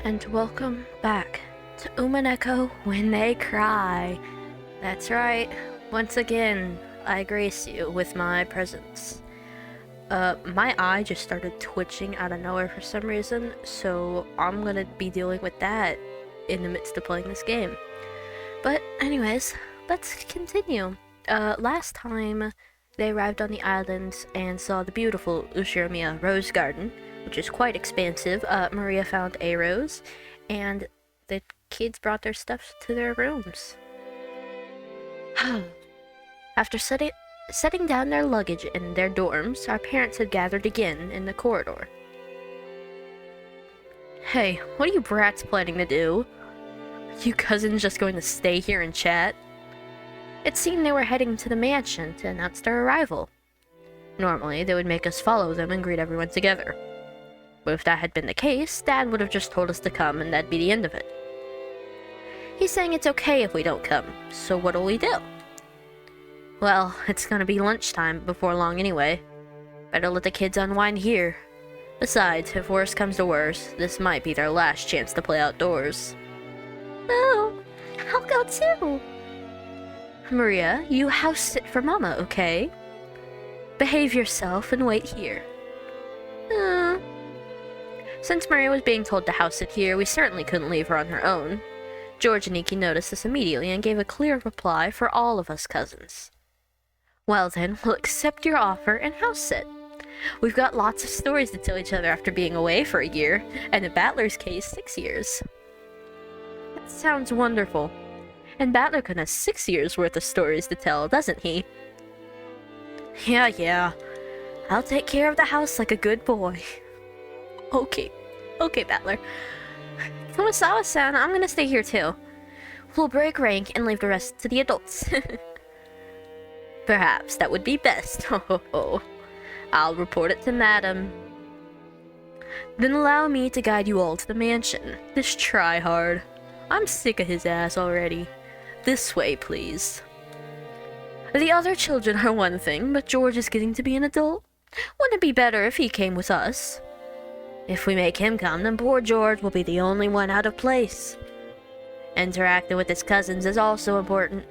And welcome back to Umineko When They Cry. That's right, once again, I grace you with my presence. My eye just started twitching out of nowhere for some reason, so I'm gonna be dealing with that in the midst of playing this game. But anyways, let's continue. Last time, they arrived on the island and saw the beautiful Ushiramiya Rose Garden, which is quite expansive. Maria found a rose, and the kids brought their stuff to their rooms. After setting down their luggage in their dorms, our parents had gathered again in the corridor. Hey, what are you brats planning to do? Are you cousins just going to stay here and chat? It seemed they were heading to the mansion to announce their arrival. Normally, they would make us follow them and greet everyone together. But if that had been the case, Dad would have just told us to come and that'd be the end of it. He's saying it's okay if we don't come, so what'll we do? Well, it's gonna be lunchtime before long anyway. Better let the kids unwind here. Besides, if worse comes to worse, this might be their last chance to play outdoors. Oh, I'll go too. Maria, you house sit for Mama, okay? Behave yourself and wait here. Since Maria was being told to house sit here, we certainly couldn't leave her on her own. George and Nikki noticed this immediately and gave a clear reply for all of us cousins. Well then, we'll accept your offer and house sit. We've got lots of stories to tell each other after being away for a year, and in Battler's case, 6 years. That sounds wonderful. And Battler can have 6 years worth of stories to tell, doesn't he? Yeah. I'll take care of the house like a good boy. Okay, Battler. Kumasawa-san, I'm gonna stay here too. We'll break rank and leave the rest to the adults. Perhaps that would be best. I'll report it to Madam. Then allow me to guide you all to the mansion. This try-hard. I'm sick of his ass already. This way, please. The other children are one thing, but George is getting to be an adult. Wouldn't it be better if he came with us? If we make him come, then poor George will be the only one out of place. Interacting with his cousins is also important.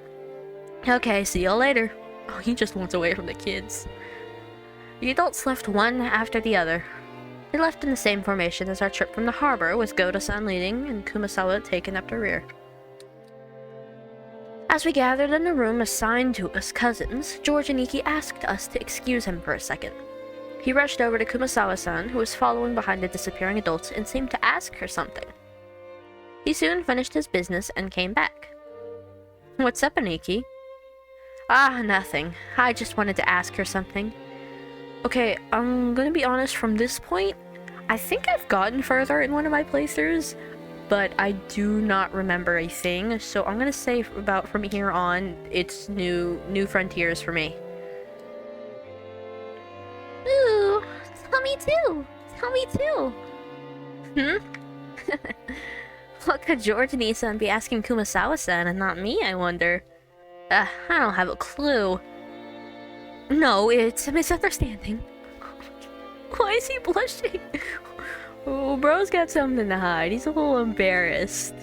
Okay, see y'all later. Oh, he just wants away from the kids. The adults left one after the other. They left in the same formation as our trip from the harbor, with Goda-san leading and Kumasawa taking up the rear. As we gathered in the room assigned to us cousins, George and Nikki asked us to excuse him for a second. He rushed over to Kumasawa-san, who was following behind the disappearing adults, and seemed to ask her something. He soon finished his business and came back. What's up, Nikki? Nothing. I just wanted to ask her something. Okay, I'm gonna be honest, from this point, I think I've gotten further in one of my playthroughs, but I do not remember a thing, so I'm gonna say about from here on, it's new frontiers for me. Ooh, tell me too. What could George and Isan be asking Kumasawa-san and not me, I wonder? I don't have a clue. No, it's a misunderstanding. Why is he blushing? Oh, bro's got something to hide. He's a little embarrassed.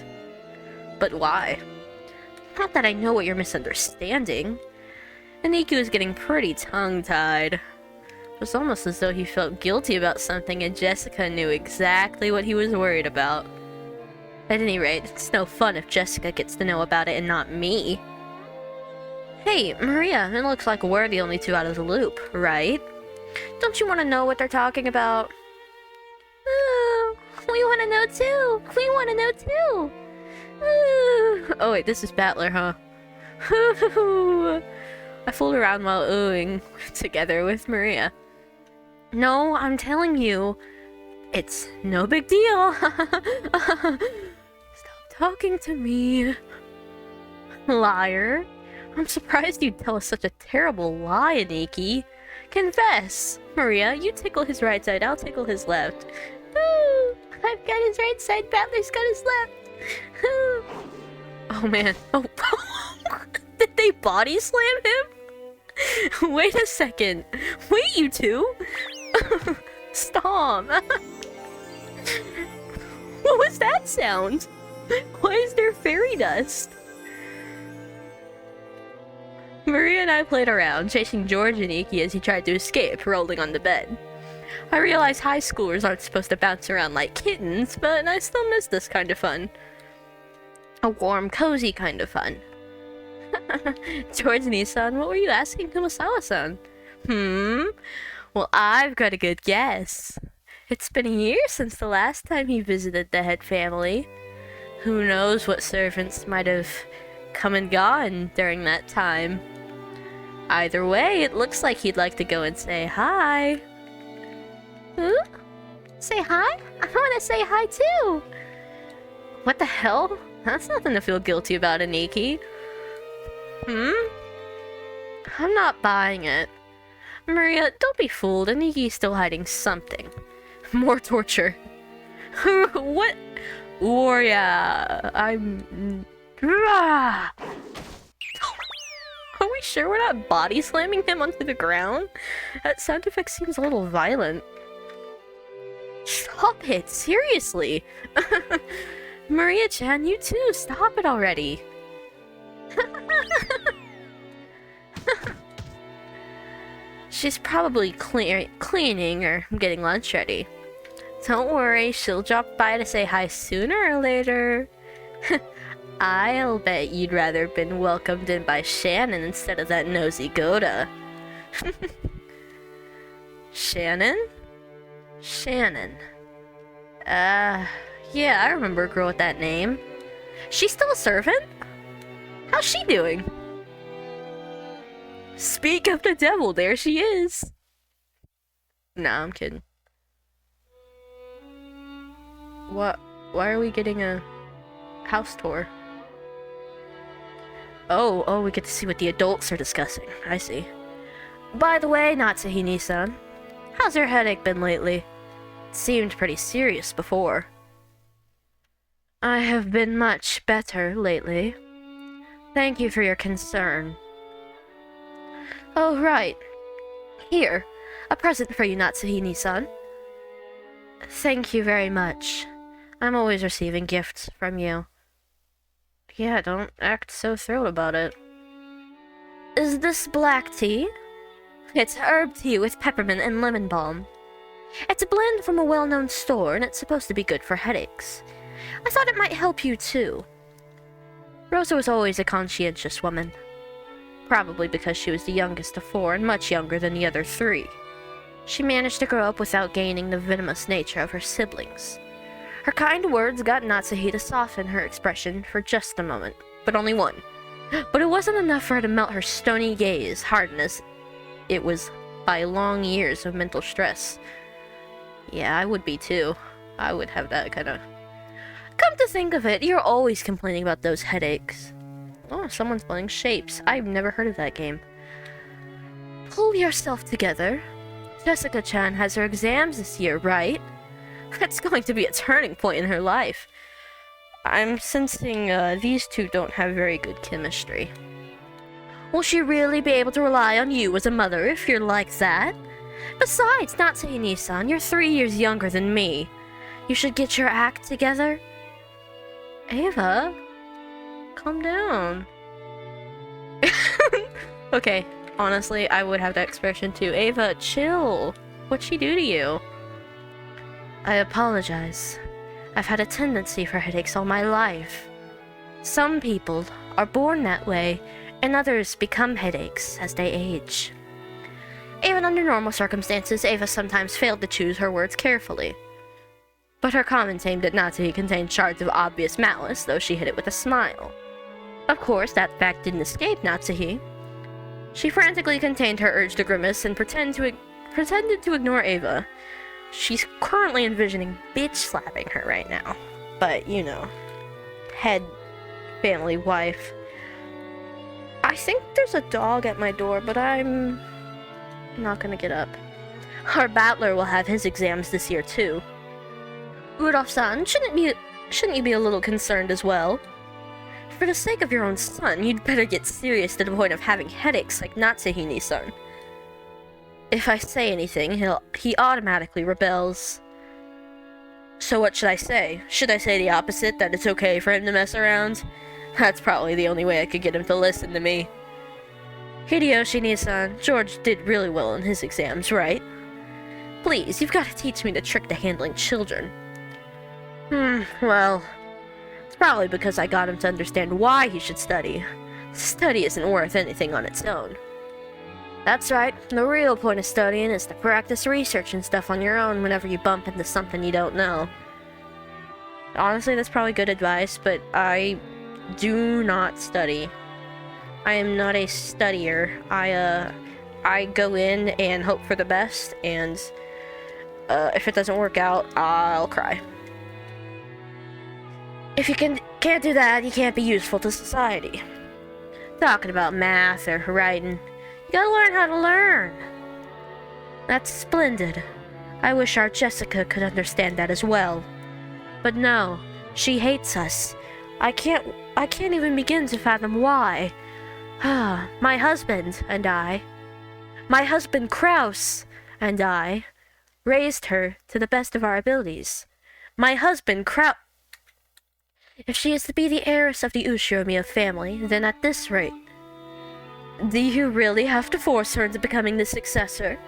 But why? Not that I know what you're misunderstanding. Aniku is getting pretty tongue-tied. It was almost as though he felt guilty about something and Jessica knew exactly what he was worried about. At any rate, it's no fun if Jessica gets to know about it and not me. Hey, Maria, it looks like we're the only two out of the loop, right? Don't you want to know what they're talking about? We want to know too! Oh wait, this is Battler, huh? I fooled around while oohing together with Maria. No, I'm telling you, it's no big deal. Stop talking to me. Liar. I'm surprised you'd tell us such a terrible lie, Nikki. Confess. Maria, you tickle his right side, I'll tickle his left. Ooh, I've got his right side, Battler's got his left. Ooh. Oh man. Oh. Did they body slam him? Wait a second. Wait, you two. Stop. What was that sound? Why is there fairy dust? Maria and I played around, chasing George and Iki as he tried to escape, rolling on the bed. I realize high schoolers aren't supposed to bounce around like kittens, but I still miss this kind of fun. A warm, cozy kind of fun. George Nissan, what were you asking Kumasawa-san? Well, I've got a good guess. It's been a year since the last time he visited the head family. Who knows what servants might have come and gone during that time. Either way, it looks like he'd like to go and say hi. Huh? Say hi? I want to say hi too! What the hell? That's nothing to feel guilty about, Aniki. I'm not buying it. Maria, don't be fooled. Aniki's still hiding something. More torture. What? Oh yeah, Are we sure we're not body slamming him onto the ground? That sound effect seems a little violent. Stop it, seriously. Maria-chan, you too, stop it already. She's probably cleaning or getting lunch ready. Don't worry, she'll drop by to say hi sooner or later. I'll bet you'd rather have been welcomed in by Shannon instead of that nosy Goda. Shannon? Shannon. Yeah, I remember a girl with that name. She's still a servant? How's she doing? Speak of the devil, there she is. Nah, I'm kidding. What? Why are we getting a house tour? Oh, we get to see what the adults are discussing. I see. By the way, Natsuhini-san, how's your headache been lately? It seemed pretty serious before. I have been much better lately. Thank you for your concern. Oh, right. Here, a present for you, Natsuhini-san. Thank you very much. I'm always receiving gifts from you. Yeah, don't act so thrilled about it. Is this black tea? It's herb tea with peppermint and lemon balm. It's a blend from a well-known store, and it's supposed to be good for headaches. I thought it might help you, too. Rosa was always a conscientious woman. Probably because she was the youngest of four and much younger than the other three. She managed to grow up without gaining the venomous nature of her siblings. Her kind words got Natsuhi to soften her expression for just a moment, but only one. But it wasn't enough for her to melt her stony gaze, hardened as it was by long years of mental stress. Yeah, I would be too. I would have that kind of... Come to think of it, you're always complaining about those headaches. Oh, someone's playing Shapes. I've never heard of that game. Pull yourself together. Jessica-chan has her exams this year, right? That's going to be a turning point in her life. I'm sensing these two don't have very good chemistry. Will she really be able to rely on you as a mother if you're like that? Besides, Natsuhi-san, you're 3 years younger than me. You should get your act together. Ava? Calm down. Okay, honestly, I would have that expression too. Ava, chill. What'd she do to you? I apologize. I've had a tendency for headaches all my life. Some people are born that way, and others become headaches as they age. Even under normal circumstances, Ava sometimes failed to choose her words carefully. But her comments aimed at Natsuhi contained shards of obvious malice, though she hid it with a smile. Of course, that fact didn't escape Natsuhi. She frantically contained her urge to grimace and pretended to ignore Ava. She's currently envisioning bitch-slapping her right now. But, you know, head family wife. I think there's a dog at my door, but I'm not gonna get up. Our battler will have his exams this year, too. Rudolph-san, shouldn't you be a little concerned as well? For the sake of your own son, you'd better get serious to the point of having headaches like Natsuhini-san. If I say anything, he automatically rebels. So what should I say? Should I say the opposite, that it's okay for him to mess around? That's probably the only way I could get him to listen to me. Hideyoshi-san, George did really well in his exams, right? Please, you've got to teach me the trick to handling children. Well, it's probably because I got him to understand why he should study. Study isn't worth anything on its own. That's right, the real point of studying is to practice research and stuff on your own whenever you bump into something you don't know. Honestly, that's probably good advice, but I do not study. I am not a studier. I go in and hope for the best, and if it doesn't work out, I'll cry. If you can't do that, you can't be useful to society. Talking about math or writing, you gotta learn how to learn. That's splendid. I wish our Jessica could understand that as well. But no, she hates us. I can't even begin to fathom why. My husband Kraus and I raised her to the best of our abilities. My husband Kraus... If she is to be the heiress of the Ushiromiya family, then at this rate... Do you really have to force her into becoming the successor?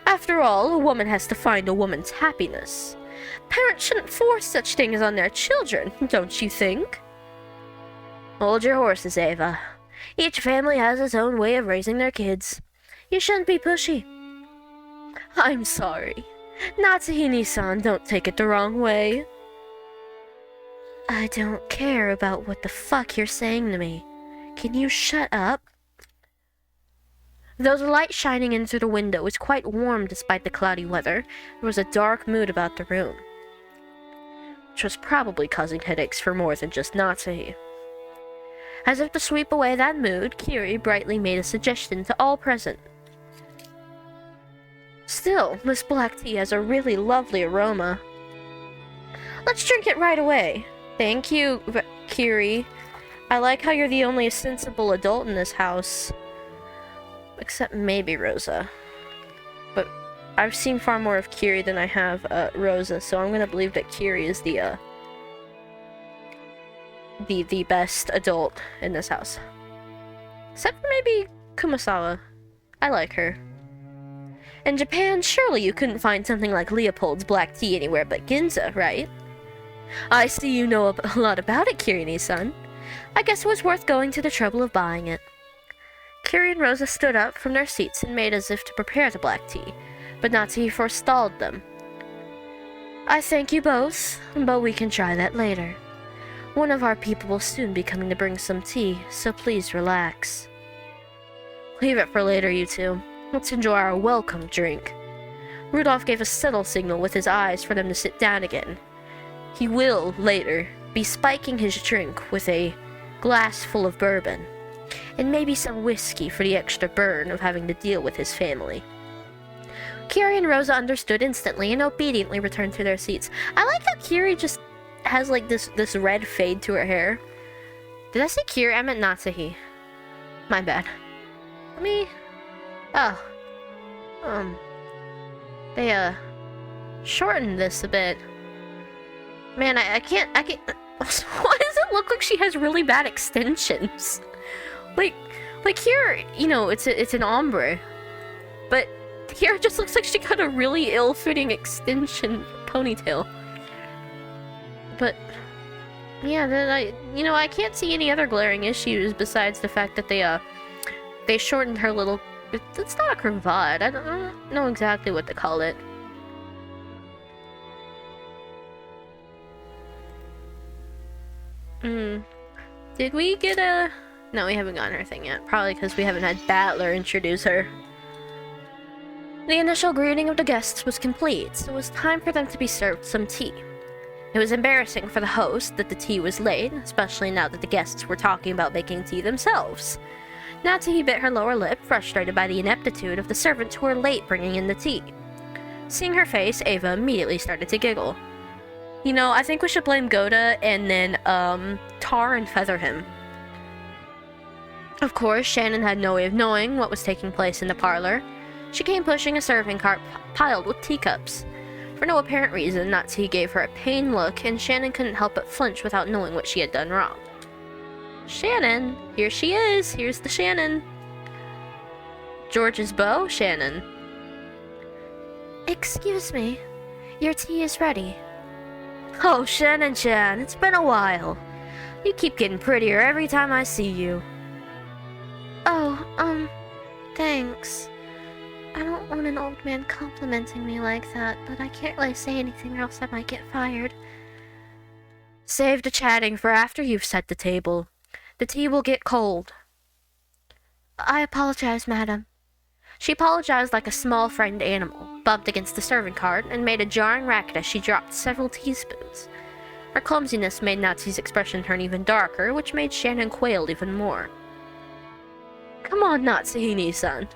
After all, a woman has to find a woman's happiness. Parents shouldn't force such things on their children, don't you think? Hold your horses, Ava. Each family has its own way of raising their kids. You shouldn't be pushy. I'm sorry. Natsuhini-san, don't take it the wrong way. I don't care about what the fuck you're saying to me. Can you shut up? Though the light shining in through the window was quite warm despite the cloudy weather, there was a dark mood about the room, which was probably causing headaches for more than just Natsuhi. As if to sweep away that mood, Kiri brightly made a suggestion to all present. Still, this black tea has a really lovely aroma. Let's drink it right away. Thank you, Kiri. I like how you're the only sensible adult in this house. Except maybe Rosa. But I've seen far more of Kiri than I have Rosa, so I'm gonna believe that Kiri is the best adult in this house. Except for maybe Kumasawa. I like her. In Japan, surely you couldn't find something like Leopold's black tea anywhere but Ginza, right? I see you know a lot about it, Kirini-san. I guess it was worth going to the trouble of buying it. Kiri and Rosa stood up from their seats and made as if to prepare the black tea, but Natsuhi forestalled them. I thank you both, but we can try that later. One of our people will soon be coming to bring some tea, so please relax. Leave it for later, you two. Let's enjoy our welcome drink. Rudolph gave a subtle signal with his eyes for them to sit down again. He will, later, be spiking his drink with a glass full of bourbon, and maybe some whiskey for the extra burn of having to deal with his family. Kiri and Rosa understood instantly and obediently returned to their seats. I like how Kiri just has like this red fade to her hair. Did I say Kiri? I meant Natsuhi. My bad. Let me... Oh. They, shortened this a bit. Man, I can't... Why does it look like she has really bad extensions? Like here, you know, it's an ombre. But here it just looks like she got a really ill-fitting extension ponytail. But... yeah, then I can't see any other glaring issues besides the fact that they shortened her little... It's not a cravat. I don't know exactly what to call it. Did we get a... No, we haven't gotten her thing yet. Probably because we haven't had Battler introduce her. The initial greeting of the guests was complete, so it was time for them to be served some tea. It was embarrassing for the host that the tea was late, especially now that the guests were talking about making tea themselves. Natsuhi bit her lower lip, frustrated by the ineptitude of the servants who were late bringing in the tea. Seeing her face, Ava immediately started to giggle. You know, I think we should blame Goda and then, tar and feather him. Of course, Shannon had no way of knowing what was taking place in the parlor. She came pushing a serving cart piled with teacups. For no apparent reason, Natsuhi gave her a pained look, and Shannon couldn't help but flinch without knowing what she had done wrong. Shannon! Here she is! Here's the Shannon! George's beau, Shannon. Excuse me. Your tea is ready. Oh, Shannon-chan, it's been a while. You keep getting prettier every time I see you. Oh, thanks. I don't want an old man complimenting me like that, but I can't really say anything or else I might get fired. Save the chatting for after you've set the table. The tea will get cold. I apologize, madam. She apologized like a small frightened animal, bumped against the serving cart, and made a jarring racket as she dropped several teaspoons. Her clumsiness made Natsuhi's expression turn even darker, which made Shannon quail even more. Come on, Natsuhi-san.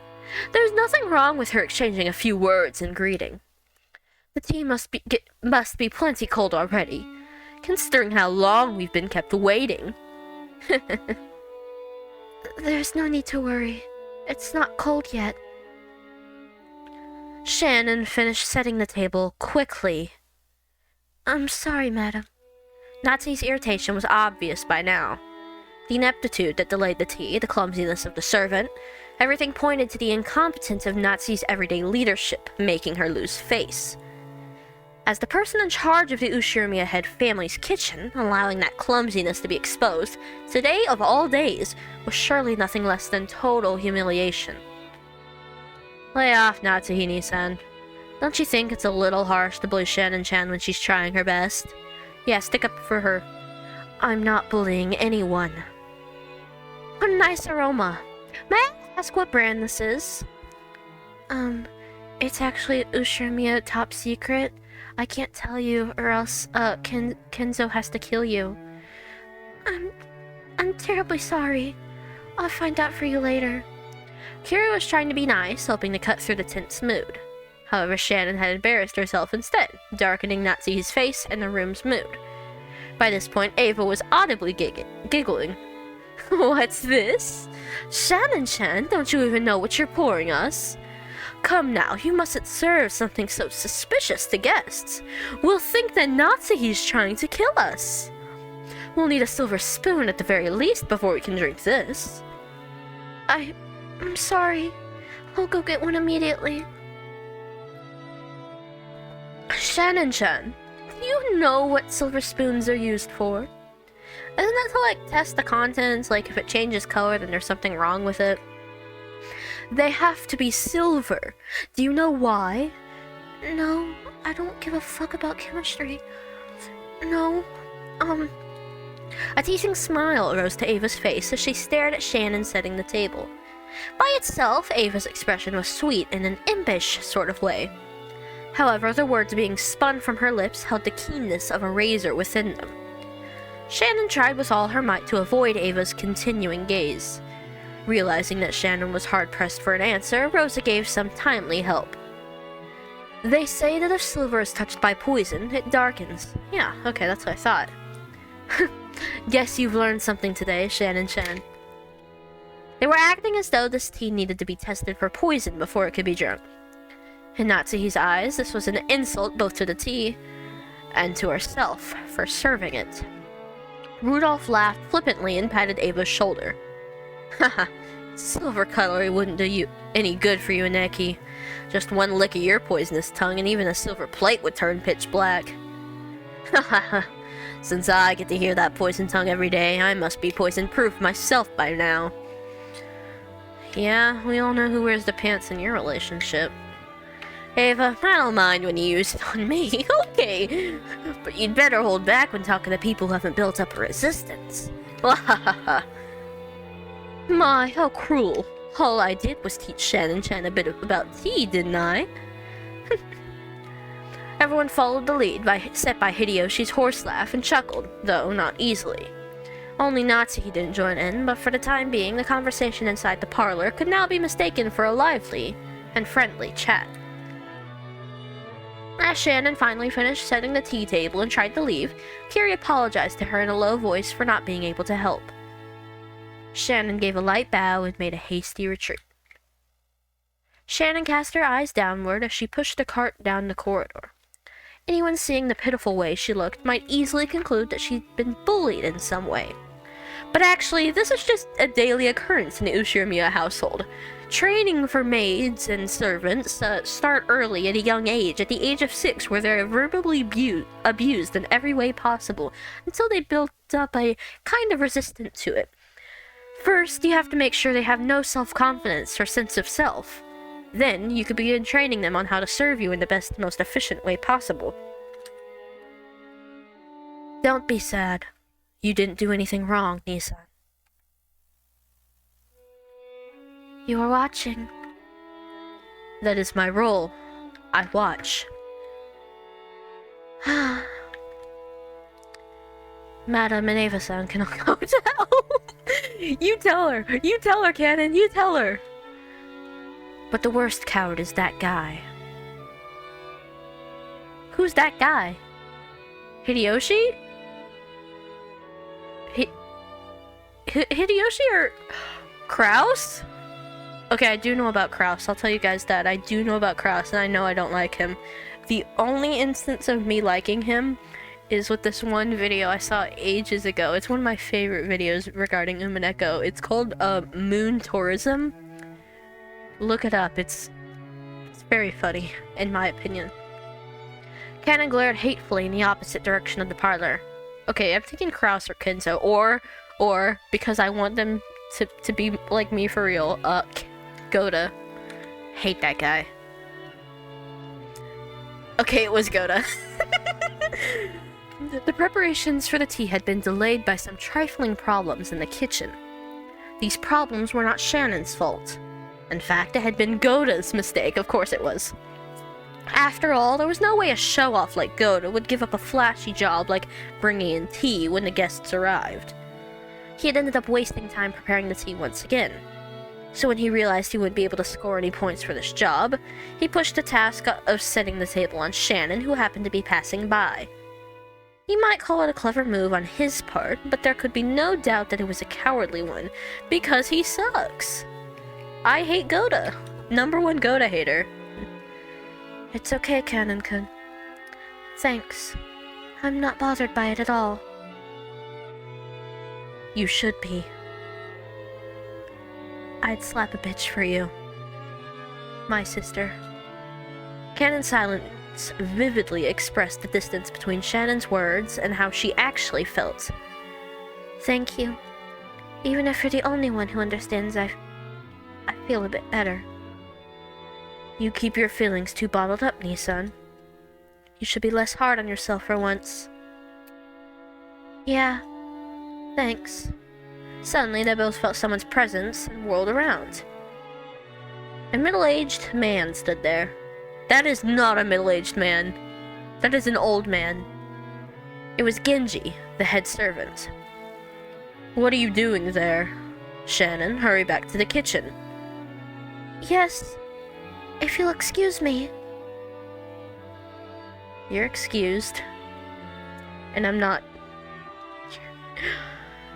There's nothing wrong with her exchanging a few words in greeting. The tea must be plenty cold already, considering how long we've been kept waiting. There's no need to worry. It's not cold yet. Shannon finished setting the table quickly. I'm sorry, madam. Natsuhi's irritation was obvious by now. The ineptitude that delayed the tea, the clumsiness of the servant, everything pointed to the incompetence of Natsuhi's everyday leadership, making her lose face. As the person in charge of the Ushirimiya head family's kitchen, allowing that clumsiness to be exposed, today of all days, was surely nothing less than total humiliation. Lay off, Natsuhi-san. Don't you think it's a little harsh to bully Shannon-chan when she's trying her best? Yeah, stick up for her. I'm not bullying anyone. What a nice aroma. May I ask what brand this is? It's actually Ushirimiya top secret. I can't tell you, or else, Kinzo has to kill you. I'm terribly sorry. I'll find out for you later. Kiri was trying to be nice, hoping to cut through the tense mood. However, Shannon had embarrassed herself instead, darkening Natsuhi's face and the room's mood. By this point, Ava was audibly giggling. What's this? Shannon-chan, don't you even know what you're pouring us? Come now, you mustn't serve something so suspicious to guests. We'll think that Natsuhi's trying to kill us. We'll need a silver spoon at the very least before we can drink this. I'm sorry. I'll go get one immediately. Shannon-chan, do you know what silver spoons are used for? Isn't that to, like, test the contents? Like, if it changes color, then there's something wrong with it? They have to be silver. Do you know why? No, I don't give a fuck about chemistry. No, A teasing smile rose to Ava's face as she stared at Shannon setting the table. By itself, Ava's expression was sweet in an impish sort of way. However, the words being spun from her lips held the keenness of a razor within them. Shannon tried with all her might to avoid Ava's continuing gaze. Realizing that Shannon was hard-pressed for an answer, Rosa gave some timely help. They say that if silver is touched by poison, it darkens. Yeah, okay, that's what I thought. Guess you've learned something today, Shannon-chan. They were acting as though this tea needed to be tested for poison before it could be drunk. In Natsuhi's eyes, this was an insult both to the tea and to herself for serving it. Rudolph laughed flippantly and patted Ava's shoulder. Haha, silver cutlery wouldn't do you any good for you, Umineko. Just one lick of your poisonous tongue and even a silver plate would turn pitch black. Haha, since I get to hear that poison tongue every day, I must be poison-proof myself by now. Yeah, we all know who wears the pants in your relationship. Ava, I don't mind when you use it on me, okay? But you'd better hold back when talking to people who haven't built up a resistance. Wahahaha. My, how cruel. All I did was teach Shannon-chan a bit about tea, didn't I? Everyone followed the lead set by Hideyoshi's horse laugh and chuckled, though not easily. Only Natsuhi didn't join in, but for the time being, the conversation inside the parlor could now be mistaken for a lively and friendly chat. As Shannon finally finished setting the tea table and tried to leave, Kiri apologized to her in a low voice for not being able to help. Shannon gave a light bow and made a hasty retreat. Shannon cast her eyes downward as she pushed the cart down the corridor. Anyone seeing the pitiful way she looked might easily conclude that she'd been bullied in some way. But actually, this is just a daily occurrence in the Ushirimiya household. Training for maids and servants start early at a young age, at the age of 6, where they're verbally abused in every way possible, until they build up a kind of resistance to it. First, you have to make sure they have no self-confidence or sense of self. Then, you could begin training them on how to serve you in the best, most efficient way possible. Don't be sad. You didn't do anything wrong, Nissan. You are watching. That is my role. I watch. Madam and Ava-san cannot go to hell. You tell her. You tell her, Canon. You tell her. But the worst coward is that guy. Who's that guy? Hideyoshi? Hideyoshi or Kraus? Okay, I do know about Kraus. I'll tell you guys that. I do know about Kraus, and I know I don't like him. The only instance of me liking him is with this one video I saw ages ago. It's one of my favorite videos regarding Umineko. It's called Moon Tourism. Look it up. It's very funny, in my opinion. Canon glared hatefully in the opposite direction of the parlor. Okay, I'm thinking Kraus or Kinzo, or because I want them to be like me for real, Goda. Hate that guy. Okay, it was Goda. The preparations for the tea had been delayed by some trifling problems in the kitchen. These problems were not Shannon's fault. In fact, it had been Goda's mistake, of course it was. After all, there was no way a show-off like Goda would give up a flashy job like bringing in tea when the guests arrived. He had ended up wasting time preparing the tea once again. So when he realized he wouldn't be able to score any points for this job, he pushed the task of setting the table on Shannon, who happened to be passing by. He might call it a clever move on his part, but there could be no doubt that it was a cowardly one, because he sucks. I hate Goda. #1 Goda hater. It's okay, Canon-kun. Thanks. I'm not bothered by it at all. You should be. I'd slap a bitch for you. My sister. Canon's silence vividly expressed the distance between Shannon's words and how she actually felt. Thank you. Even if you're the only one who understands, I feel a bit better. You keep your feelings too bottled up, Nissan. You should be less hard on yourself for once. Yeah. Thanks. Suddenly, they both felt someone's presence and whirled around. A middle-aged man stood there. That is not a middle-aged man. That is an old man. It was Genji, the head servant. What are you doing there? Shannon, hurry back to the kitchen. Yes, if you'll excuse me. You're excused. And I'm not.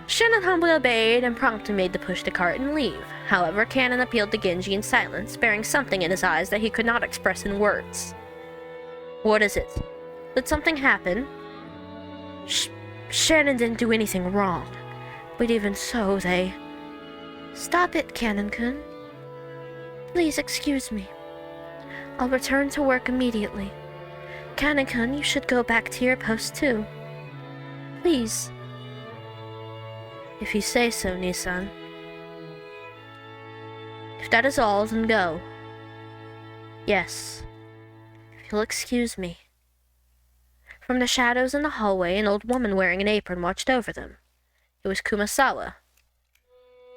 Shannon humbly obeyed and promptly made the push to cart and leave. However, Canon appealed to Genji in silence, bearing something in his eyes that he could not express in words. What is it? Did something happen? Shannon didn't do anything wrong. But even so, they... Stop it, Canon-kun. Please excuse me. I'll return to work immediately. Canon-kun, you should go back to your post too. Please. If you say so, Nissan. If that is all, then go. Yes. If you'll excuse me. From the shadows in the hallway, an old woman wearing an apron watched over them. It was Kumasawa.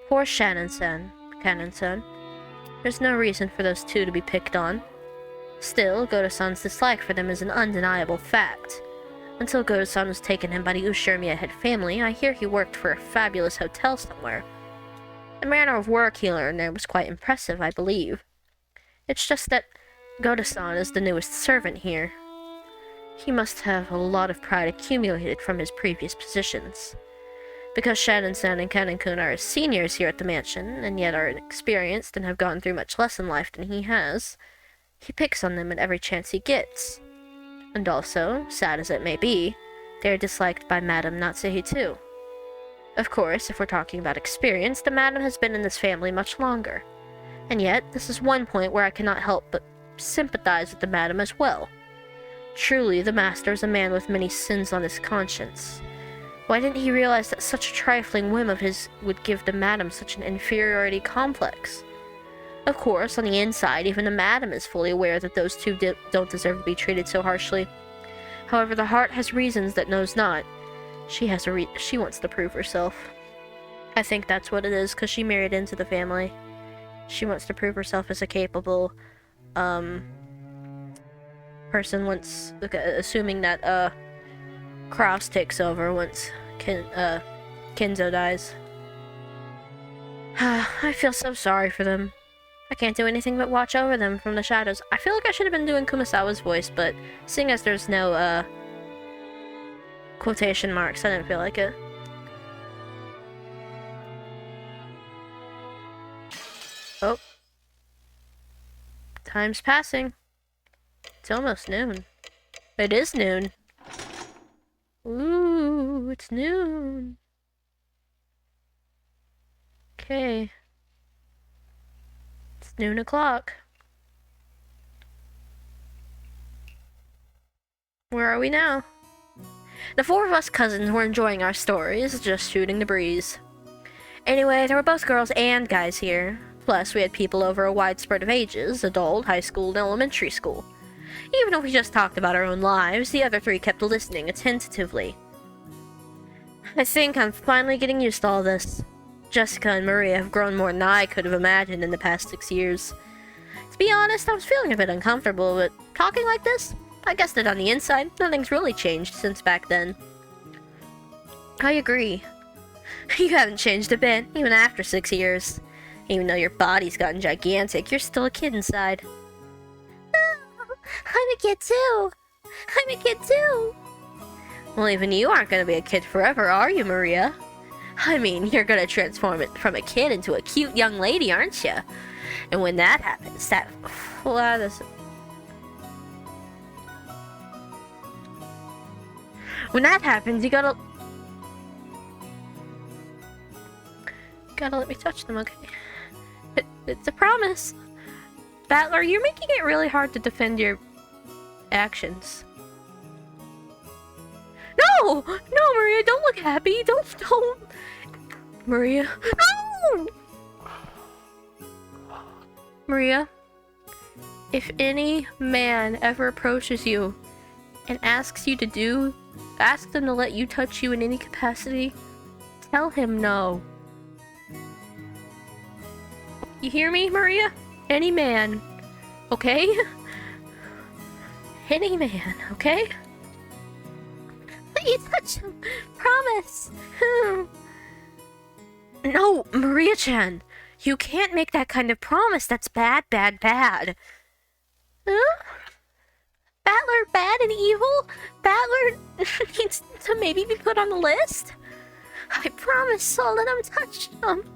Poor Shannon-san, Canon-san. There's no reason for those two to be picked on. Still, Goda-san's dislike for them is an undeniable fact. Until Goda-san was taken in by the Ushirimiya head family, I hear he worked for a fabulous hotel somewhere. The manner of work he learned there was quite impressive, I believe. It's just that Goda-san is the newest servant here. He must have a lot of pride accumulated from his previous positions. Because Shannon-san and Canon-kun are seniors here at the mansion, and yet are inexperienced and have gone through much less in life than he has, he picks on them at every chance he gets. And also, sad as it may be, they are disliked by Madame Natsuhi too. Of course, if we're talking about experience, the Madame has been in this family much longer. And yet, this is one point where I cannot help but sympathize with the Madame as well. Truly, the Master is a man with many sins on his conscience. Why didn't he realize that such a trifling whim of his would give the Madame such an inferiority complex? Of course, on the inside, even the Madame is fully aware that those two don't deserve to be treated so harshly. However, the heart has reasons that knows not. She wants to prove herself. I think that's what it is, because she married into the family. She wants to prove herself as a capable, person once, assuming that, Cross takes over once Kinzo dies. I feel so sorry for them. I can't do anything but watch over them from the shadows. I feel like I should have been doing Kumasawa's voice, but seeing as there's no, quotation marks, I didn't feel like it. Oh. Time's passing. It's almost noon. It is noon. Ooh, it's noon. Okay. It's noon o'clock. Where are we now? The four of us cousins were enjoying our stories, just shooting the breeze. Anyway, there were both girls and guys here. Plus, we had people over a wide spread of ages, adult, high school, and elementary school. Even if we just talked about our own lives, the other three kept listening attentively. I think I'm finally getting used to all this. Jessica and Maria have grown more than I could have imagined in the past 6 years. To be honest, I was feeling a bit uncomfortable, but talking like this, I guess that on the inside, nothing's really changed since back then. I agree. You haven't changed a bit, even after 6 years. Even though your body's gotten gigantic, you're still a kid inside. I'm a kid too! I'm a kid too! Well, even you aren't gonna be a kid forever, are you, Maria? I mean, you're gonna transform it from a kid into a cute young lady, aren't you? And when that happens, when that happens, you gotta let me touch them, okay? It's a promise. Battler, you're making it really hard to defend your actions. No! No, Maria, don't look happy. Don't. Maria. No! Maria, if any man ever approaches you and asks them to let you touch you in any capacity, tell him no. You hear me, Maria? Any man, okay? Any man, okay? Let you touch him, promise. No, Maria-chan, you can't make that kind of promise. That's bad. Huh? Battler bad and evil? Battler needs to maybe be put on the list? I promise I'll let him touch him.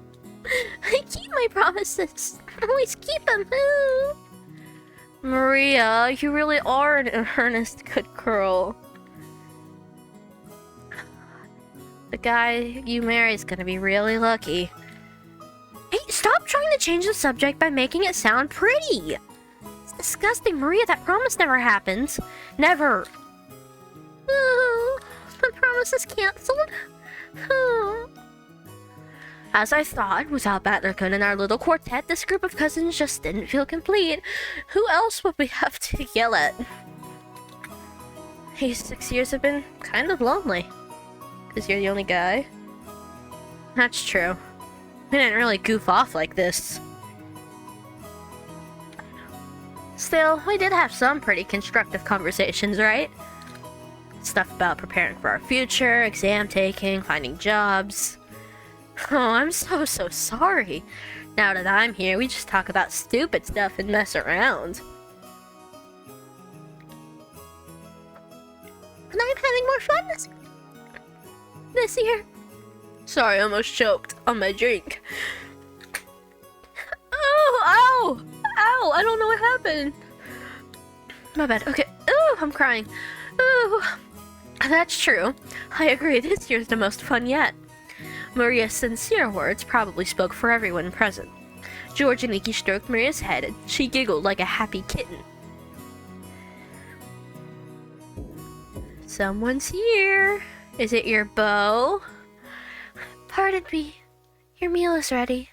I keep my promises. I always keep them. Maria, you really are an earnest good girl. The guy you marry is gonna be really lucky. Hey, stop trying to change the subject by making it sound pretty. It's disgusting, Maria. That promise never happened. Never. The promise is cancelled. As I thought, without Battler-kun and our little quartet, this group of cousins just didn't feel complete. Who else would we have to yell at? These 6 years have been kind of lonely. Because you're the only guy. That's true. We didn't really goof off like this. Still, we did have some pretty constructive conversations, right? Stuff about preparing for our future, exam taking, finding jobs. Oh, I'm so sorry. Now that I'm here, we just talk about stupid stuff and mess around. And I'm having more fun this year. Sorry, I almost choked on my drink. Oh, ow! Ow! I don't know what happened. My bad. Okay. Ooh! I'm crying. Ooh, that's true. I agree, this year's the most fun yet. Maria's sincere words probably spoke for everyone present. George and Nikki stroked Maria's head, and she giggled like a happy kitten. Someone's here. Is it your beau? Pardon me. Your meal is ready.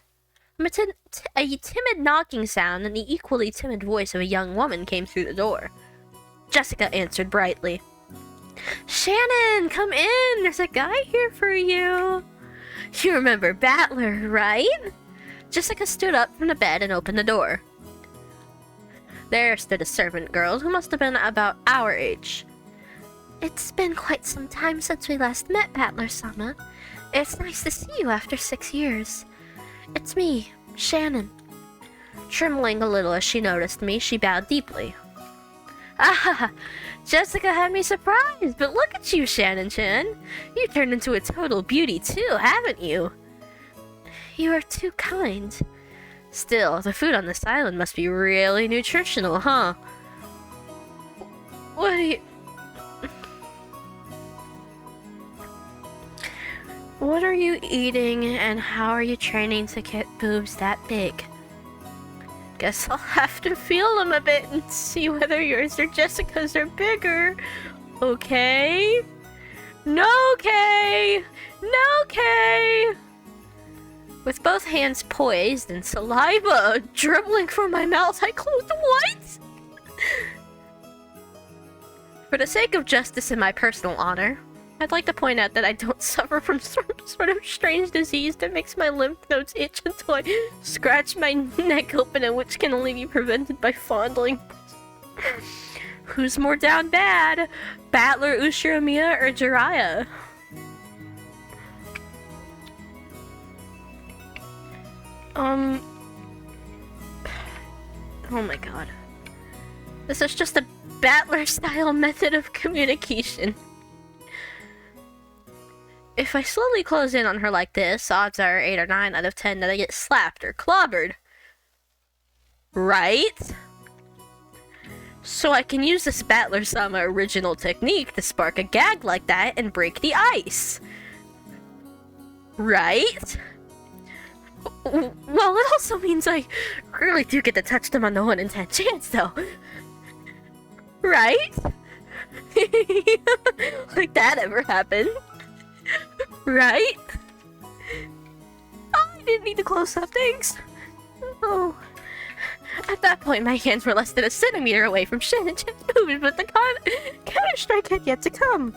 A timid knocking sound and the equally timid voice of a young woman came through the door. Jessica answered brightly. Shannon, come in. There's a guy here for you. You remember Battler, right? Jessica stood up from the bed and opened the door. There stood a servant girl who must have been about our age. It's been quite some time since we last met, Battler-sama. It's nice to see you after 6 years. It's me, Shannon. Trembling a little as she noticed me, she bowed deeply. Ah, Jessica had me surprised, but look at you, Shannon-chan. You turned into a total beauty too, haven't you? You are too kind. Still, the food on this island must be really nutritional, huh? What are you... What are you eating, and how are you training to get boobs that big? Guess I'll have to feel them a bit and see whether yours or Jessica's are bigger. Okay? No, Kay! No, Kay! With both hands poised and saliva dribbling from my mouth, I closed what? For the sake of justice and my personal honor, I'd like to point out that I don't suffer from some sort of strange disease that makes my lymph nodes itch until I scratch my neck open, and which can only be prevented by fondling. Who's more down bad? Battler, Ushiromiya, or Jiraiya? Oh my god. This is just a Battler-style method of communication. If I slowly close in on her like this, odds are 8 or 9 out of 10 that I get slapped or clobbered. Right? So I can use this Battler-sama original technique to spark a gag like that and break the ice. Right? Well, it also means I really do get to touch them on the 1 in 10 chance, though. Right? Like that ever happened. Right? Oh, I didn't need to close up, thanks. Oh. At that point, my hands were less than a centimeter away from Shannon-chan's boobs, but the counter-strike had yet to come.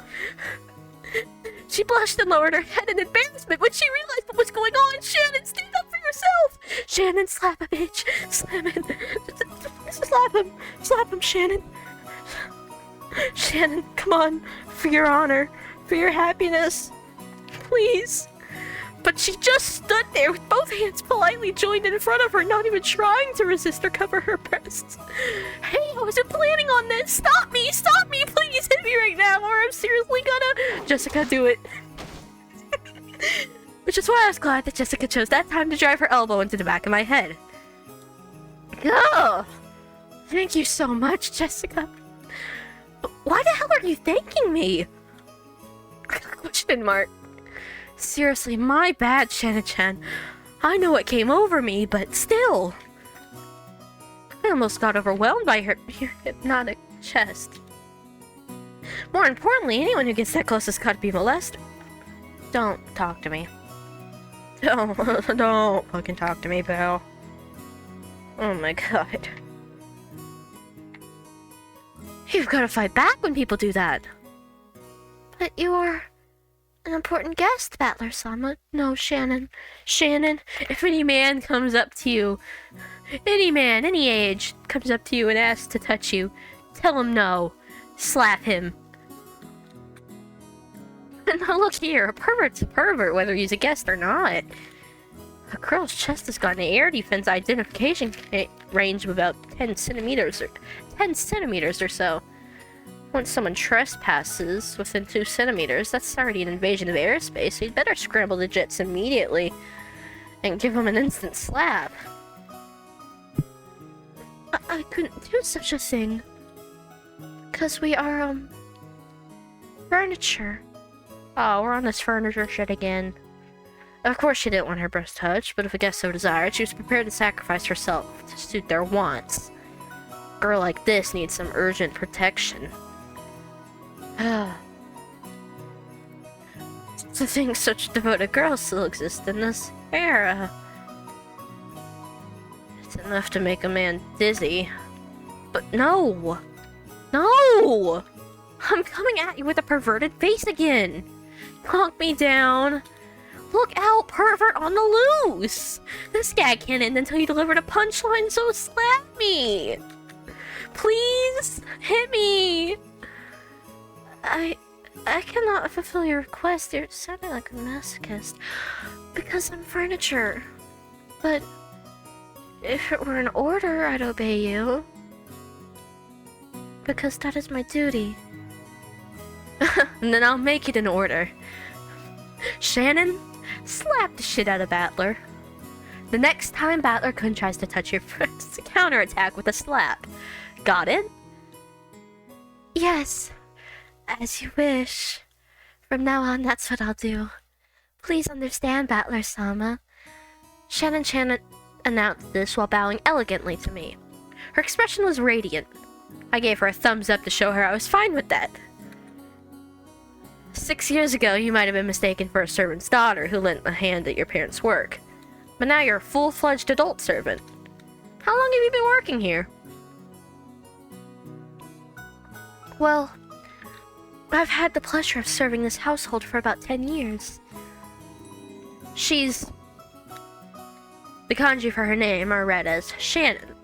She blushed and lowered her head in embarrassment when she realized what was going on. Shannon, stand up for yourself! Shannon, slap a bitch. Slam him. Slap him. Slap him, Shannon. Shannon, come on. For your honor. For your happiness. Please. But she just stood there with both hands politely joined in front of her, not even trying to resist or cover her breasts. Hey, I wasn't planning on this. Stop me, please hit me right now, or I'm seriously gonna... Jessica, do it. Which is why I was glad that Jessica chose that time to drive her elbow into the back of my head. Oh, thank you so much, Jessica. Why the hell are you thanking me? Question mark. Seriously, my bad, Shannon-chan. I know what came over me, but still. I almost got overwhelmed by your hypnotic chest. More importantly, anyone who gets that close has got to be molested. Don't talk to me. Don't fucking talk to me, pal. Oh my god. You've got to fight back when people do that. But you're an important guest, Battler-sama. No, Shannon. Shannon, if any man comes up to you, any man, any age, comes up to you and asks to touch you, tell him no. Slap him. And now look here, a pervert's a pervert, whether he's a guest or not. A girl's chest has got an air defense identification range of about 10 centimeters or so. Once someone trespasses within 2 centimeters, that's already an invasion of airspace, so you'd better scramble the jets immediately and give him an instant slap. I couldn't do such a thing. Because we are, furniture. Oh, we're on this furniture shit again. Of course she didn't want her breast touched, but if a guest so desired, she was prepared to sacrifice herself to suit their wants. A girl like this needs some urgent protection. To think such devoted girls still exist in this era. It's enough to make a man dizzy. But no! No! I'm coming at you with a perverted face again! Calm me down. Look out, pervert on the loose! This gag can't end until you delivered a punchline, so slap me! Please, hit me! I cannot fulfill your request. You're sounding like a masochist. Because I'm furniture. But if it were an order, I'd obey you. Because that is my duty. And then I'll make it an order. Shannon, slap the shit out of Battler. The next time Battler-kun tries to touch your friends, counterattack with a slap. Got it? Yes. As you wish. From now on, that's what I'll do. Please understand, Battler-sama. Shannon announced this while bowing elegantly to me. Her expression was radiant. I gave her a thumbs up to show her I was fine with that. 6 years ago, you might have been mistaken for a servant's daughter who lent a hand at your parents' work. But now you're a full-fledged adult servant. How long have you been working here? Well, I've had the pleasure of serving this household for about 10 years. She's... The kanji for her name are read as Shannon.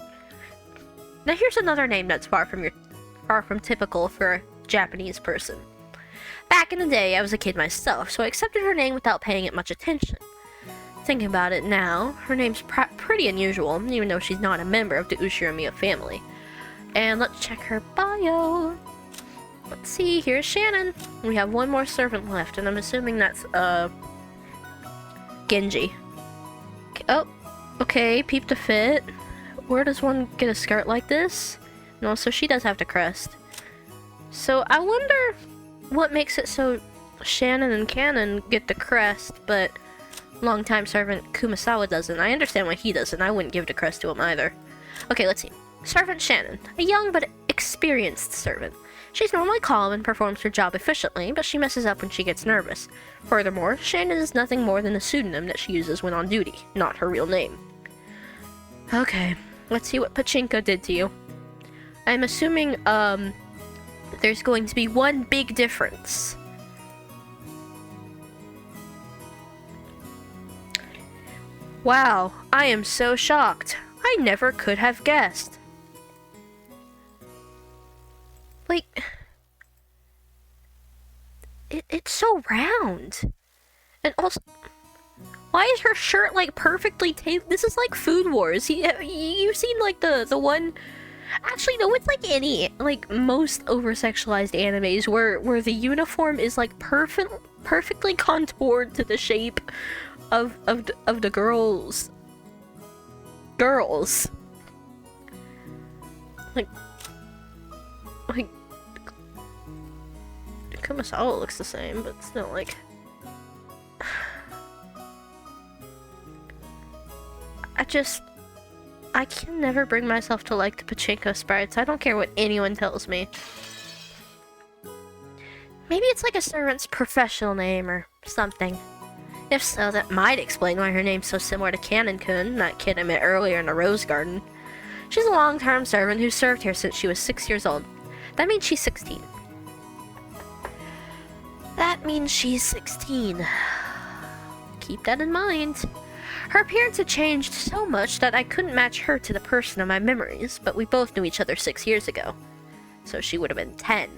Now here's another name that's far from typical for a Japanese person. Back in the day, I was a kid myself, so I accepted her name without paying it much attention. Thinking about it now, her name's pretty unusual, even though she's not a member of the Ushiramiya family. And let's check her bio. Let's see, here's Shannon. We have one more servant left, and I'm assuming that's, Genji. Oh, okay, peep to fit. Where does one get a skirt like this? No, so she does have the crest. So I wonder what makes it so Shannon and Cannon get the crest, but longtime servant Kumasawa doesn't. I understand why he doesn't. I wouldn't give the crest to him either. Okay, let's see. Servant Shannon, a young but experienced servant. She's normally calm and performs her job efficiently, but she messes up when she gets nervous. Furthermore, Shannon is nothing more than a pseudonym that she uses when on duty, not her real name. Okay, let's see what Pachinko did to you. I'm assuming, there's going to be one big difference. Wow, I am so shocked. I never could have guessed. Like, it's so round. And also, why is her shirt, like, perfectly tailored? This is like Food Wars. You've seen, like, the one... Actually, no, it's like any, like, most over-sexualized animes where the uniform is, like, perfectly contoured to the shape of the girls. Like, Kumasawa looks the same, but still, like... I can never bring myself to like the Pachinko sprites. I don't care what anyone tells me. Maybe it's like a servant's professional name or something. If so, that might explain why her name's so similar to Kanon-kun, that kid I met earlier in the Rose Garden. She's a long-term servant who served here since she was 6 years old. That means she's 16. That means she's 16. Keep that in mind. Her appearance had changed so much that I couldn't match her to the person of my memories, but we both knew each other 6 years ago. So she would have been 10.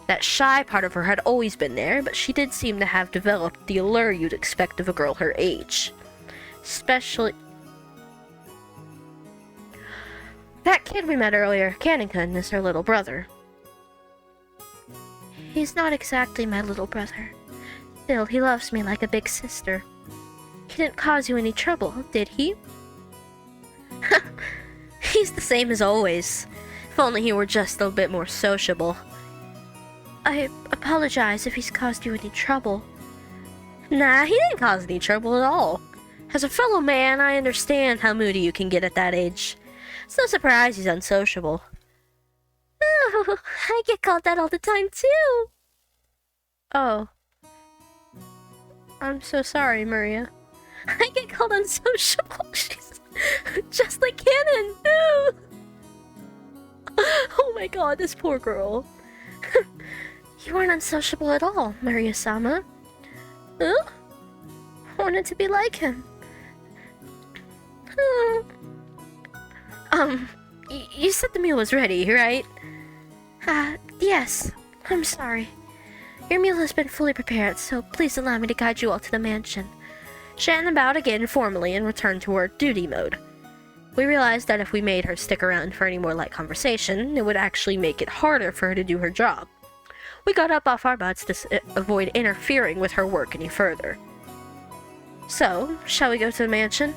That shy part of her had always been there, but she did seem to have developed the allure you'd expect of a girl her age. Especially... That kid we met earlier, Kanon-kun, is her little brother. He's not exactly my little brother. Still, he loves me like a big sister. He didn't cause you any trouble, did he? He's the same as always. If only he were just a bit more sociable. I apologize if he's caused you any trouble. Nah, he didn't cause any trouble at all. As a fellow man, I understand how moody you can get at that age. It's no surprise he's unsociable. Oh, I get called that all the time too. Oh. I'm so sorry, Maria. I get called unsociable. She's just like Canon. No. Oh my god, this poor girl. You weren't unsociable at all, Maria-sama. I wanted to be like him. You said the meal was ready, right? Yes. I'm sorry. Your meal has been fully prepared, so please allow me to guide you all to the mansion. Shannon bowed again formally and returned to her duty mode. We realized that if we made her stick around for any more light conversation, it would actually make it harder for her to do her job. We got up off our butts to avoid interfering with her work any further. So, shall we go to the mansion?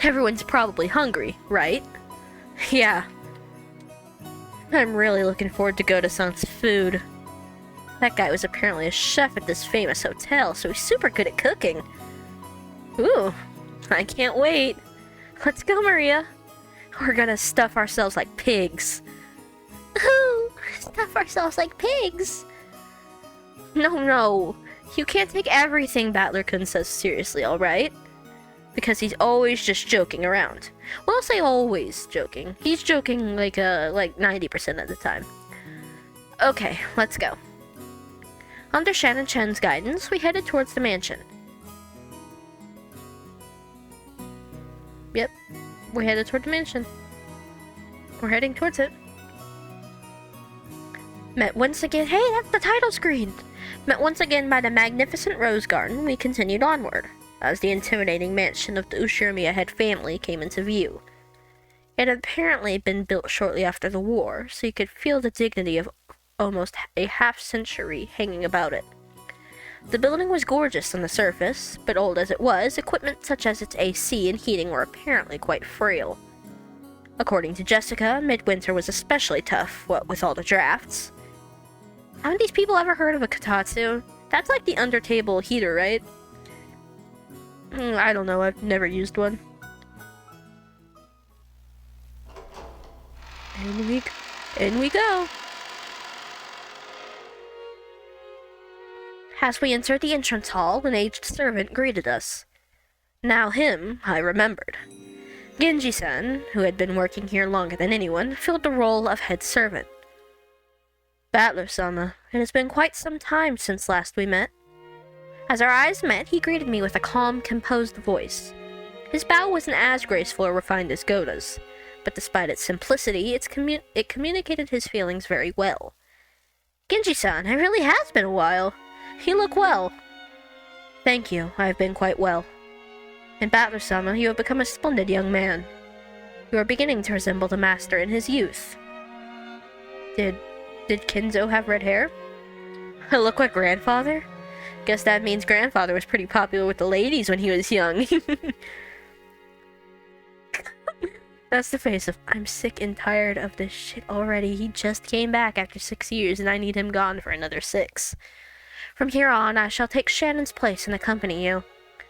Everyone's probably hungry, right? Yeah. I'm really looking forward to Goda-san's food. That guy was apparently a chef at this famous hotel, so he's super good at cooking. Ooh, I can't wait. Let's go, Maria. We're gonna stuff ourselves like pigs. Ooh, stuff ourselves like pigs. No. You can't take everything Battler-kun says seriously, alright? Because he's always just joking around. Well, I'll say always joking. He's joking like 90% of the time. Okay, let's go. Under Shannon Chen's guidance, we headed towards the mansion. Yep, we're headed toward the mansion. We're heading towards it. Met once again. Hey, that's the title screen! Met once again by the magnificent Rose Garden, we continued onward, as the intimidating mansion of the Ushirimiya head family came into view. It had apparently been built shortly after the war, so you could feel the dignity of almost a half-century hanging about it. The building was gorgeous on the surface, but old as it was, equipment such as its AC and heating were apparently quite frail. According to Jessica, midwinter was especially tough, what with all the drafts. Haven't these people ever heard of a kotatsu? That's like the under-table heater, right? I don't know, I've never used one. In we go. As we entered the entrance hall, an aged servant greeted us. Now him, I remembered. Genji-san, who had been working here longer than anyone, filled the role of head servant. Battler-sama, it has been quite some time since last we met. As our eyes met, he greeted me with a calm, composed voice. His bow wasn't as graceful or refined as Goda's, but despite its simplicity, it communicated his feelings very well. Genji-san, it really has been a while. You look well. Thank you, I have been quite well. And Battler-sama, you have become a splendid young man. You are beginning to resemble the master in his youth. Did Kinzo have red hair? I look like grandfather? Guess that means grandfather was pretty popular with the ladies when he was young. That's the face of, I'm sick and tired of this shit already. He just came back after 6 years and I need him gone for another 6. From here on, I shall take Shannon's place and accompany you.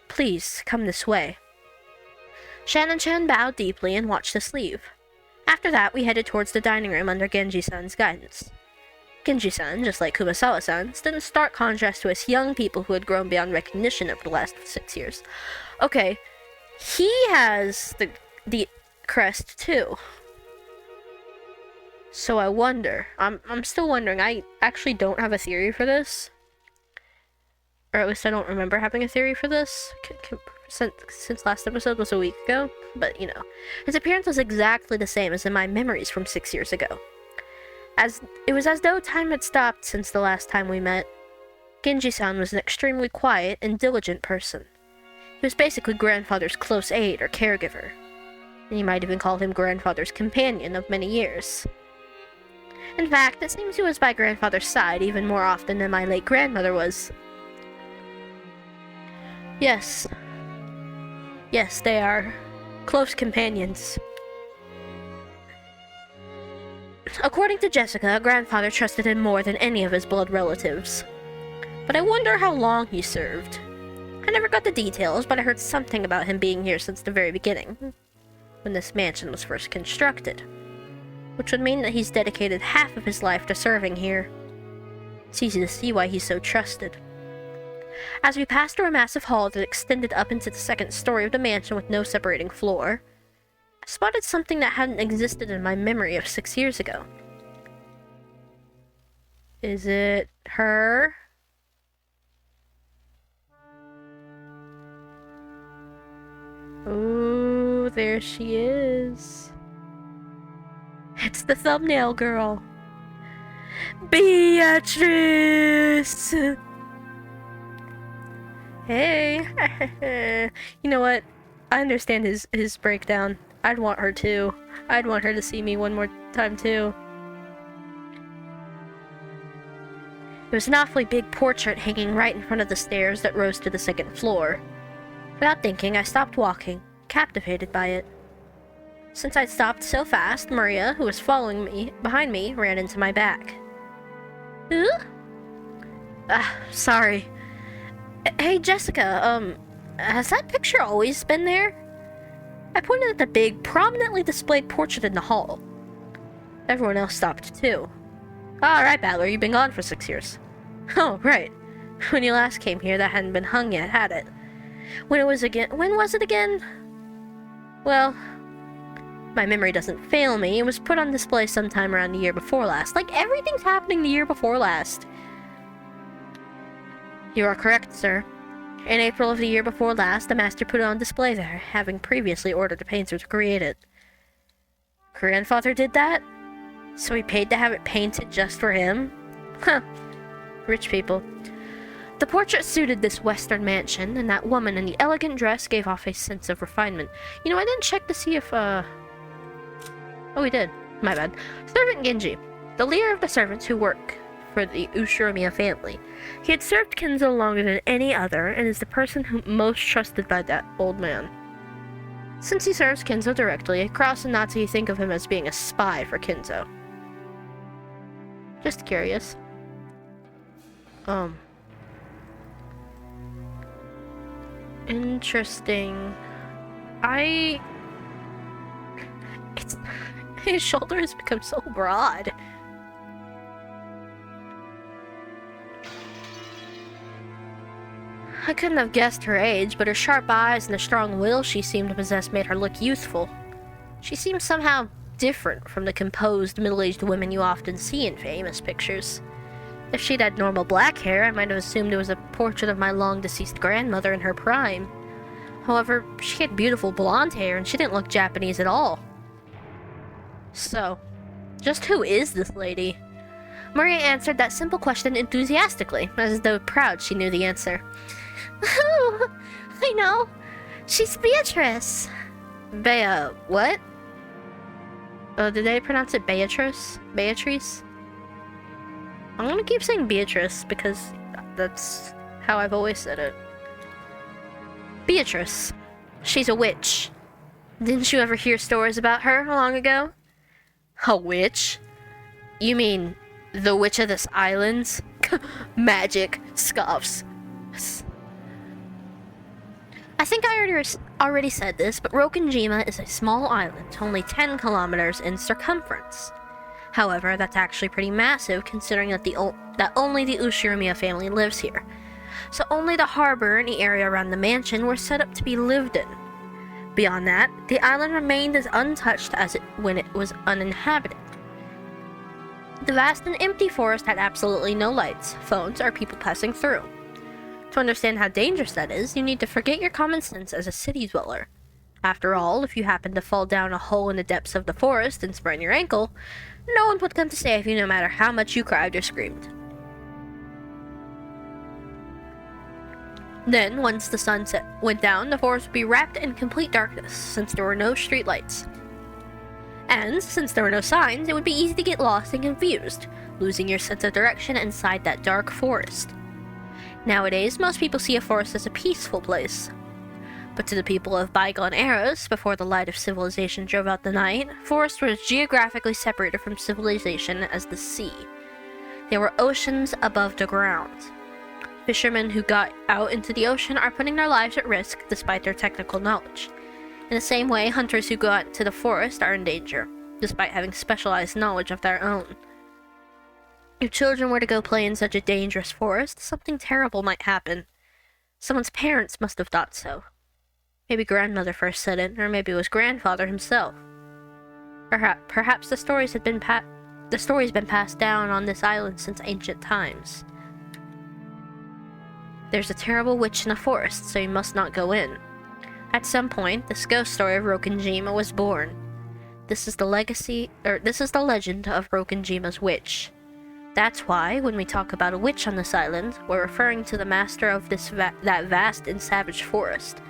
Please, come this way. Shannon-chan bowed deeply and watched us leave. After that, we headed towards the dining room under Genji-san's guidance. Genji-san, just like Kumasawa-san, stood in stark contrast to us young people who had grown beyond recognition over the last 6 years. Okay, he has the crest too. So I wonder, I'm still wondering, I actually don't have a theory for this. Or at least I don't remember having a theory for this, since last episode was a week ago. But, you know, his appearance was exactly the same as in my memories from 6 years ago. It was as though time had stopped since the last time we met. Genji-san was an extremely quiet and diligent person. He was basically grandfather's close aide or caregiver. And you might even call him grandfather's companion of many years. In fact, it seems he was by grandfather's side even more often than my late grandmother was. Yes, they are close companions. According to Jessica, grandfather trusted him more than any of his blood relatives. But I wonder how long he served. I never got the details, but I heard something about him being here since the very beginning, when this mansion was first constructed. Which would mean that he's dedicated half of his life to serving here. It's easy to see why he's so trusted. As we passed through a massive hall that extended up into the second story of the mansion with no separating floor, I spotted something that hadn't existed in my memory of 6 years ago. Is it her? Ooh, there she is. It's the thumbnail girl. Beatrice! Hey. You know what? I understand his breakdown. I'd want her too. I'd want her to see me one more time too. There was an awfully big portrait hanging right in front of the stairs that rose to the second floor. Without thinking, I stopped walking, captivated by it. Since I'd stopped so fast, Maria, who was following me behind me, ran into my back. Ooh? Sorry. Hey, Jessica, has that picture always been there? I pointed at the big, prominently displayed portrait in the hall. Everyone else stopped, too. Alright, Battler, you've been gone for 6 years. Oh, right. When you last came here, that hadn't been hung yet, had it? When was it again? Well, my memory doesn't fail me. It was put on display sometime around the year before last. Like, everything's happening the year before last. You are correct, sir. In April of the year before last, the master put it on display there, having previously ordered a painter to create it. Grandfather did that? So he paid to have it painted just for him? Huh. Rich people. The portrait suited this western mansion, and that woman in the elegant dress gave off a sense of refinement. You know, I didn't check to see if, Oh, we did. My bad. Servant Genji, the leader of the servants who work for the Ushiromiya family. He had served Kinzo longer than any other, and is the person most trusted by that old man. Since he serves Kinzo directly, Kraus and Natsuki think of him as being a spy for Kinzo. Just curious. Interesting. His shoulder has become so broad. I couldn't have guessed her age, but her sharp eyes and the strong will she seemed to possess made her look youthful. She seemed somehow different from the composed, middle-aged women you often see in famous pictures. If she'd had normal black hair, I might have assumed it was a portrait of my long-deceased grandmother in her prime. However, she had beautiful blonde hair, and she didn't look Japanese at all. So, just who is this lady? Maria answered that simple question enthusiastically, as though proud she knew the answer. Oh, I know. She's Beatrice. What? Oh, did they pronounce it Beatrice? Beatrice? I'm gonna keep saying Beatrice because that's how I've always said it. Beatrice. She's a witch. Didn't you ever hear stories about her long ago? A witch? You mean the witch of this island? Magic, scoffs. I think I already said this, but Rokenjima is a small island, only 10 kilometers in circumference. However, that's actually pretty massive considering that only the Ushiromiya family lives here. So only the harbor and the area around the mansion were set up to be lived in. Beyond that, the island remained as untouched as when it was uninhabited. The vast and empty forest had absolutely no lights, phones, or people passing through. To understand how dangerous that is, you need to forget your common sense as a city dweller. After all, if you happen to fall down a hole in the depths of the forest and sprain your ankle, no one would come to save you no matter how much you cried or screamed. Then, once the sun went down, the forest would be wrapped in complete darkness, since there were no street lights. And, since there were no signs, it would be easy to get lost and confused, losing your sense of direction inside that dark forest. Nowadays, most people see a forest as a peaceful place. But to the people of bygone eras, before the light of civilization drove out the night, forest was geographically separated from civilization as the sea. They were oceans above the ground. Fishermen who got out into the ocean are putting their lives at risk despite their technical knowledge. In the same way, hunters who go out to the forest are in danger, despite having specialized knowledge of their own. If children were to go play in such a dangerous forest, something terrible might happen. Someone's parents must have thought so. Maybe grandmother first said it, or maybe it was grandfather himself. Perhaps the story's been passed down on this island since ancient times. There's a terrible witch in the forest, so you must not go in. At some point, this ghost story of Rokenjima was born. This is the legend of Rokenjima's witch. That's why, when we talk about a witch on this island, we're referring to the master of that vast and savage forest.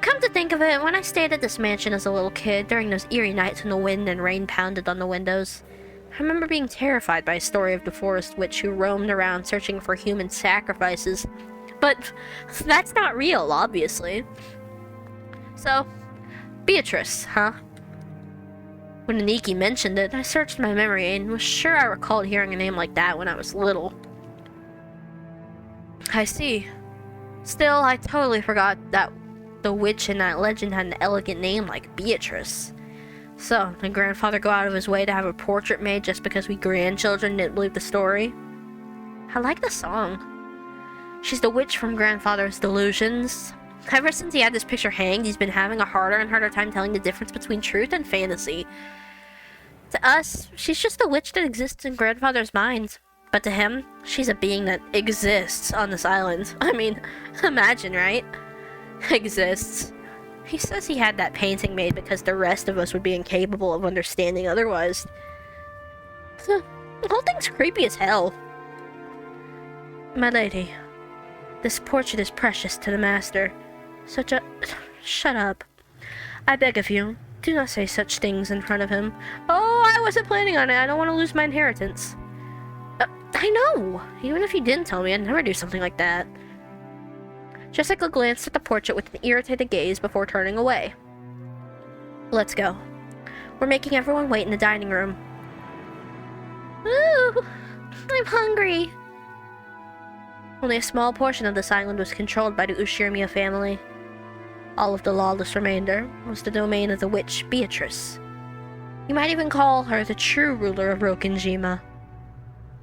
Come to think of it, when I stayed at this mansion as a little kid, during those eerie nights when the wind and rain pounded on the windows, I remember being terrified by a story of the forest witch who roamed around searching for human sacrifices. But that's not real, obviously. So, Beatrice, huh? When Aniki mentioned it, I searched my memory and was sure I recalled hearing a name like that when I was little. I see. Still, I totally forgot that the witch in that legend had an elegant name like Beatrice. So, did grandfather go out of his way to have a portrait made just because we grandchildren didn't believe the story? I like the song. She's the witch from grandfather's delusions. Ever since he had this picture hanged, he's been having a harder and harder time telling the difference between truth and fantasy. To us, she's just a witch that exists in grandfather's mind. But to him, she's a being that exists on this island. I mean, imagine, right? Exists. He says he had that painting made because the rest of us would be incapable of understanding otherwise. The whole thing's creepy as hell. My lady, this portrait is precious to the master. Shut up. I beg of you, do not say such things in front of him. Oh, I wasn't planning on it. I don't want to lose my inheritance. I know. Even if you didn't tell me, I'd never do something like that. Jessica glanced at the portrait with an irritated gaze before turning away. Let's go. We're making everyone wait in the dining room. Ooh, I'm hungry. Only a small portion of this island was controlled by the Ushirimiya family. All of the lawless remainder was the domain of the witch Beatrice. You might even call her the true ruler of Rokenjima.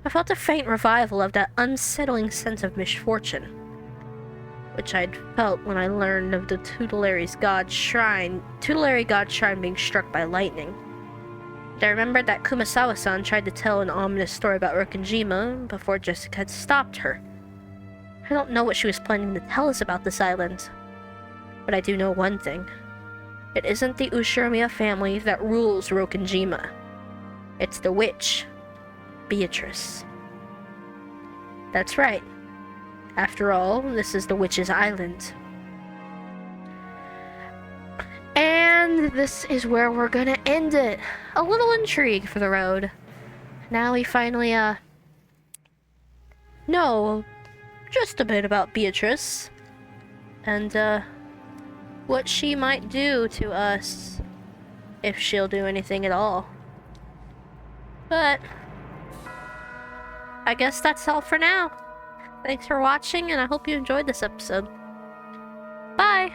I felt a faint revival of that unsettling sense of misfortune, which I'd felt when I learned of the tutelary god shrine being struck by lightning. And I remembered that Kumasawa-san tried to tell an ominous story about Rokenjima before Jessica had stopped her. I don't know what she was planning to tell us about this island, but I do know one thing. It isn't the Ushirimiya family that rules Rokenjima. It's the witch, Beatrice. That's right. After all, this is the witch's island. And this is where we're gonna end it. A little intrigue for the road. Now we finally, know just a bit about Beatrice. And, what she might do to us. If she'll do anything at all. But I guess that's all for now. Thanks for watching, and I hope you enjoyed this episode. Bye!